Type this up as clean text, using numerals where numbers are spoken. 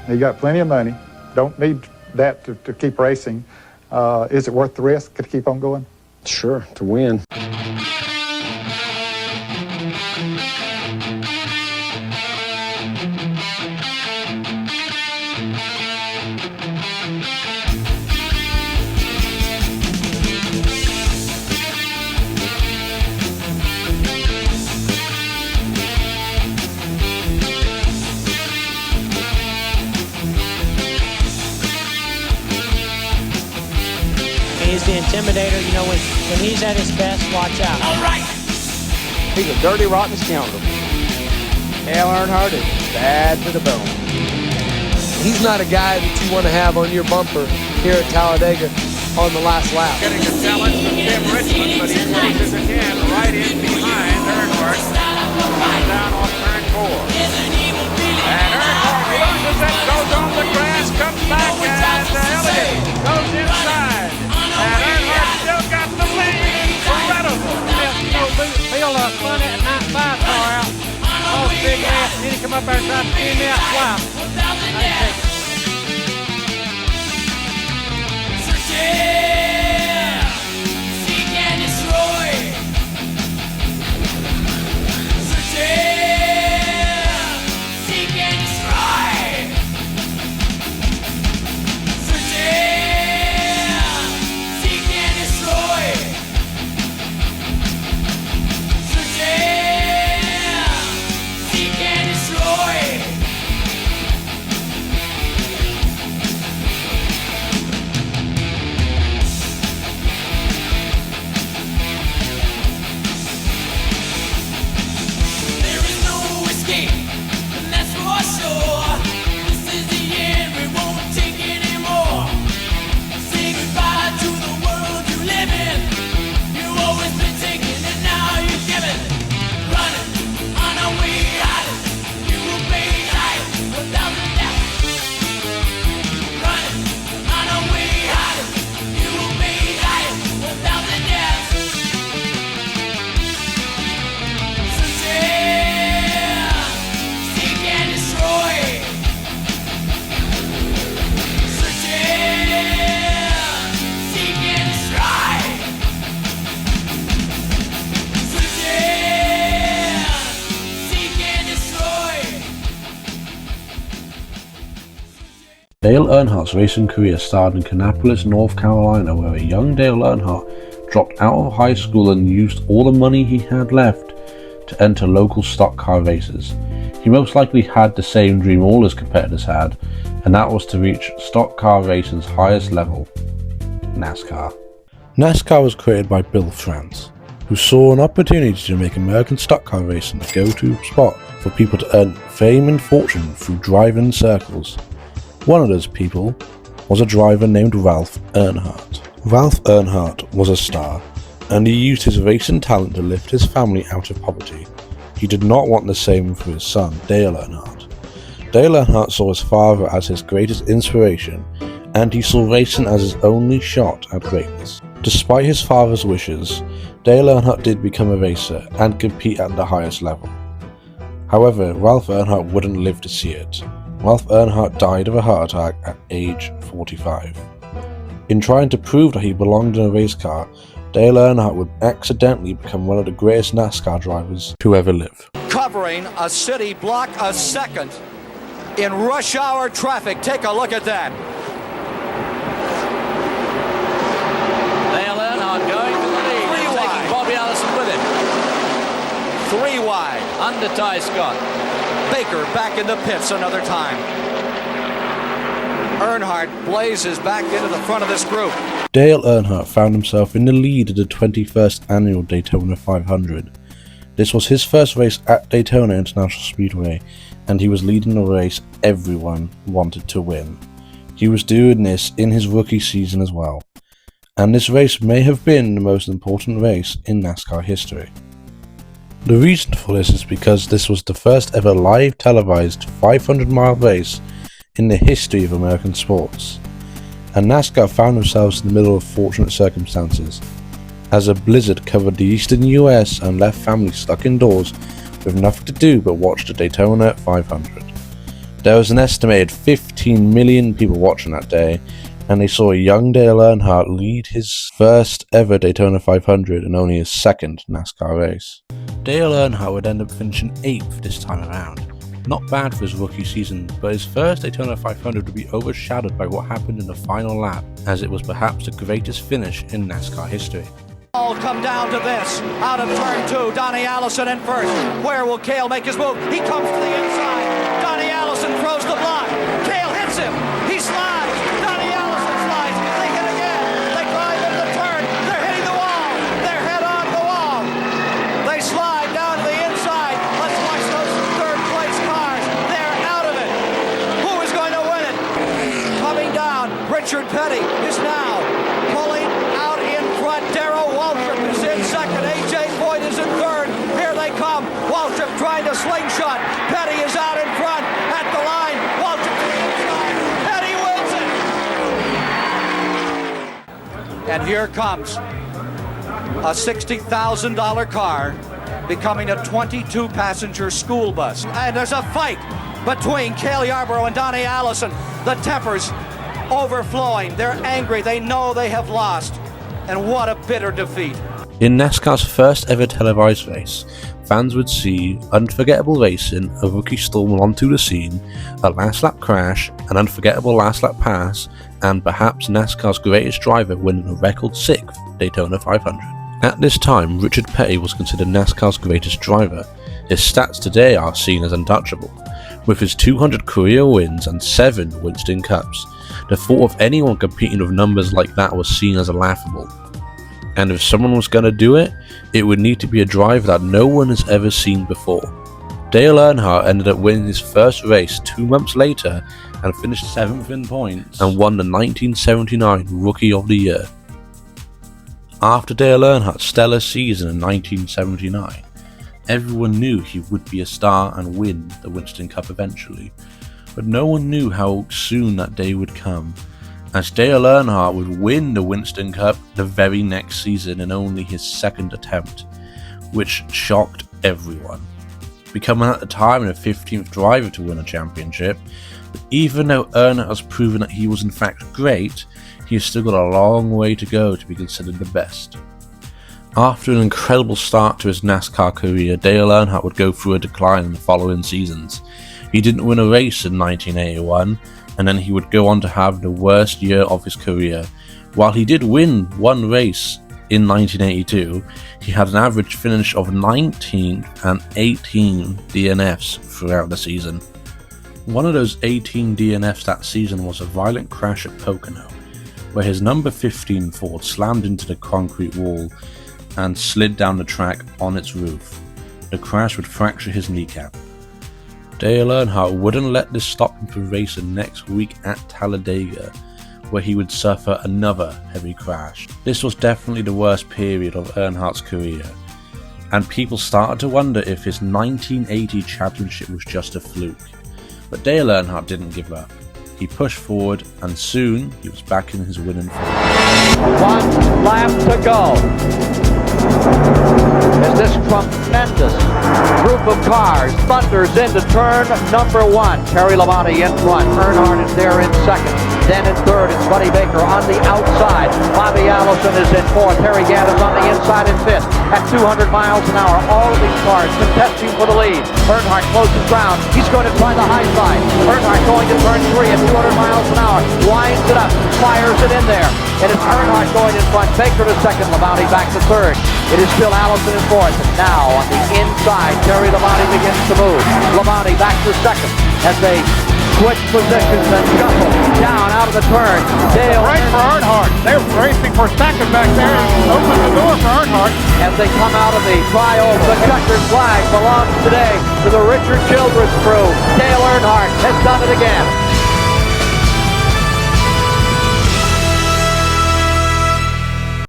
You got plenty of money. Don't need that to keep racing. Is it worth the risk to keep on going? Sure, to win. He's the Intimidator. You know, when he's at his best, watch out. All right. He's a dirty, rotten scoundrel. Dale Earnhardt is bad to the bone. He's not a guy that you want to have on your bumper here at Talladega on the last lap. Getting a challenge from Tim Richmond, but he closes again right in behind Earnhardt. Down on turn 4. And Earnhardt loses it, goes on the grass, comes back, and Elliott goes inside. And Earnhardt still got the lead. Incredible. Feel a funny at 95 car out. Oh, big ass. Need to come up there and try to give me that flap. Seek and destroy. Seek and destroy. Seek and destroy. Seek and destroy. There is no escape, and that's for sure. This is the end, we won't take anymore. Say goodbye to the world you live in. You've always been taking, and now you're giving. Running on our way out. You will pay life without the death. Running on our way out. You will pay life without the death. Seek and destroy. Seek and destroy. Seek and destroy. Dale Earnhardt's racing career started in Kannapolis, North Carolina, where a young Dale Earnhardt dropped out of high school and used all the money he had left to enter local stock car races. He most likely had the same dream all his competitors had, and that was to reach stock car racing's highest level, NASCAR. NASCAR was created by Bill France, who saw an opportunity to make American stock car racing the go-to spot for people to earn fame and fortune through driving circles. One of those people was a driver named Ralph Earnhardt. Ralph Earnhardt was a star, and he used his racing talent to lift his family out of poverty. He did not want the same for his son, Dale Earnhardt. Dale Earnhardt saw his father as his greatest inspiration, and he saw racing as his only shot at greatness. Despite his father's wishes, Dale Earnhardt did become a racer and compete at the highest level. However, Ralph Earnhardt wouldn't live to see it. Ralph Earnhardt died of a heart attack at age 45. In trying to prove that he belonged in a race car, Dale Earnhardt would accidentally become one of the greatest NASCAR drivers to ever live. Covering a city block a second in rush hour traffic. Take a look at that. Dale Earnhardt going to the lead. Three Taking wide. Bobby Allison with him. 3 wide. Under Ty Scott. Baker back in the pits another time. Earnhardt blazes back into the front of this group. Dale Earnhardt found himself in the lead at the 21st annual Daytona 500. This was his first race at Daytona International Speedway, and he was leading a race everyone wanted to win. He was doing this in his rookie season as well, and this race may have been the most important race in NASCAR history. The reason for this is because this was the first ever live televised 500-mile race in the history of American sports, and NASCAR found themselves in the middle of fortunate circumstances, as a blizzard covered the eastern US and left families stuck indoors with nothing to do but watch the Daytona 500. There was an estimated 15 million people watching that day, and they saw a young Dale Earnhardt lead his first ever Daytona 500 and only his second NASCAR race. Dale Earnhardt would end up finishing 8th this time around. Not bad for his rookie season, but his first Daytona 500 would be overshadowed by what happened in the final lap, as it was perhaps the greatest finish in NASCAR history. All come down to this. Out of turn 2, Donnie Allison in first. Where will Cale make his move? He comes to the inside. Donnie Allison throws the block. Cale hits him. He slides. Donnie Allison slides. They hit again. They climb into the turn. They're hitting the wall. They're head on the wall. They slide down to the inside. Let's watch those third place cars. They're out of it. Who is going to win it? Coming down, Richard Petty is now pulling out in front. Darrell Waltrip is in second. A.J. Boyd is in third. Here they come. Waltrip trying to slingshot. Petty is out in front at the line. Waltrip to the inside. Petty wins it. And here comes a $60,000 car becoming a 22-passenger school bus. And there's a fight between Cale Yarborough and Donnie Allison. The tempers overflowing. They're angry. They know they have lost. And what a bitter defeat. In NASCAR's first ever televised race, fans would see unforgettable racing, a rookie storm onto the scene, a last lap crash, an unforgettable last lap pass, and perhaps NASCAR's greatest driver winning a record 6th Daytona 500. At this time, Richard Petty was considered NASCAR's greatest driver. His stats today are seen as untouchable, with his 200 career wins and 7 Winston Cups. The thought of anyone competing with numbers like that was seen as laughable. And if someone was going to do it, it would need to be a driver that no one has ever seen before. Dale Earnhardt ended up winning his first race 2 months later and finished 7th in points and won the 1979 Rookie of the Year. After Dale Earnhardt's stellar season in 1979, everyone knew he would be a star and win the Winston Cup eventually, but no one knew how soon that day would come, as Dale Earnhardt would win the Winston Cup the very next season in only his second attempt, which shocked everyone, becoming at the time the 15th driver to win a championship. But even though Earnhardt has proven that he was in fact great, he has still got a long way to go to be considered the best. After an incredible start to his NASCAR career, Dale Earnhardt would go through a decline in the following seasons. He didn't win a race in 1981, and then he would go on to have the worst year of his career. While he did win one race in 1982, he had an average finish of 19 and 18 DNFs throughout the season. One of those 18 DNFs that season was a violent crash at Pocono, where his number 15 Ford slammed into the concrete wall and slid down the track on its roof. The crash would fracture his kneecap. Dale Earnhardt wouldn't let this stop him from racing next week at Talladega, where he would suffer another heavy crash. This was definitely the worst period of Earnhardt's career, and people started to wonder if his 1980 championship was just a fluke. But Dale Earnhardt didn't give up. He pushed forward, and soon he was back in his winning form. 1 lap to go. As this tremendous group of cars thunders into turn number 1. Terry Labonte in front. Earnhardt is there in second. Then in third, it's Buddy Baker on the outside. Bobby Allison is in fourth. Harry Gadd is on the inside in fifth. At 200 miles an hour, all of these cars contesting for the lead. Earnhardt closes ground. He's going to try the high side. Earnhardt going to turn 3 at 200 miles an hour. Winds it up. Fires it in there. And it's Earnhardt going in front. Baker to second. Labonte back to third. It is still Allison in fourth. And now on the inside, Terry Labonte begins to move. Labonte back to second as they switch positions and shuffle down out of the turn. Dale Right for Earnhardt. They're racing for second back there. Open the door for Earnhardt. as they come out of the flyover. The checkered flag belongs today to the Richard Childress crew. Dale Earnhardt has done it again.